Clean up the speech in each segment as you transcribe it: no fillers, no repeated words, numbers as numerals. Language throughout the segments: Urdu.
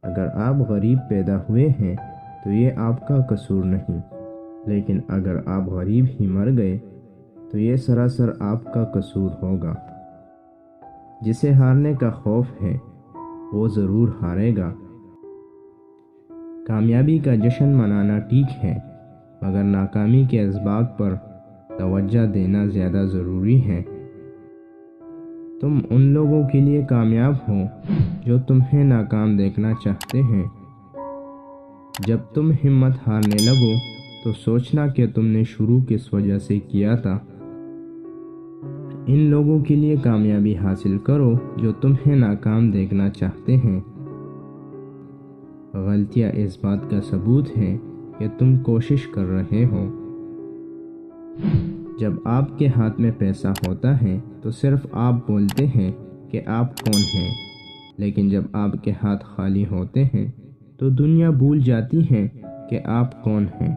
اگر آپ غریب پیدا ہوئے ہیں تو یہ آپ کا قصور نہیں، لیکن اگر آپ غریب ہی مر گئے تو یہ سراسر آپ کا قصور ہوگا۔ جسے ہارنے کا خوف ہے وہ ضرور ہارے گا۔ کامیابی کا جشن منانا ٹھیک ہے، مگر ناکامی کے اسباق پر توجہ دینا زیادہ ضروری ہے۔ تم ان لوگوں کے لیے کامیاب ہو جو تمہیں ناکام دیکھنا چاہتے ہیں۔ جب تم ہمت ہارنے لگو تو سوچنا کہ تم نے شروع کس وجہ سے کیا تھا۔ ان لوگوں کے لیے کامیابی حاصل کرو جو تمہیں ناکام دیکھنا چاہتے ہیں۔ غلطیاں اس بات کا ثبوت ہے کہ تم کوشش کر رہے ہو۔ جب آپ کے ہاتھ میں پیسہ ہوتا ہے تو صرف آپ بولتے ہیں کہ آپ کون ہیں، لیکن جب آپ کے ہاتھ خالی ہوتے ہیں تو دنیا بھول جاتی ہے کہ آپ کون ہیں۔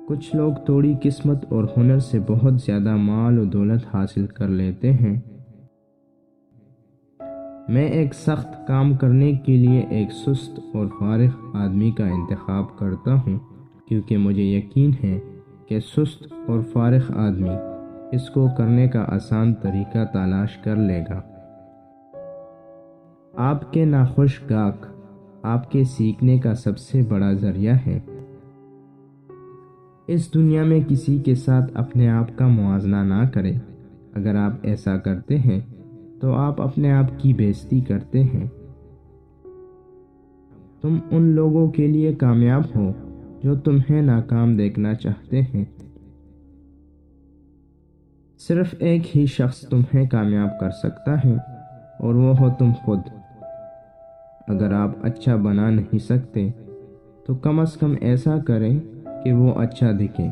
کچھ لوگ تھوڑی قسمت اور ہنر سے بہت زیادہ مال و دولت حاصل کر لیتے ہیں۔ میں ایک سخت کام کرنے کے لیے ایک سست اور فارغ آدمی کا انتخاب کرتا ہوں، کیونکہ مجھے یقین ہے کہ سست اور فارغ آدمی اس کو کرنے کا آسان طریقہ تلاش کر لے گا۔ آپ کے ناخوش گاہک آپ کے سیکھنے کا سب سے بڑا ذریعہ ہے۔ اس دنیا میں کسی کے ساتھ اپنے آپ کا موازنہ نہ کریں۔ اگر آپ ایسا کرتے ہیں تو آپ اپنے آپ کی بے عزتی کرتے ہیں۔ تم ان لوگوں کے لیے کامیاب ہو جو تمہیں ناکام دیکھنا چاہتے ہیں۔ صرف ایک ہی شخص تمہیں کامیاب کر سکتا ہے اور وہ ہو تم خود۔ اگر آپ اچھا بنا نہیں سکتے تو کم از کم ایسا کریں کہ وہ اچھا دکھے۔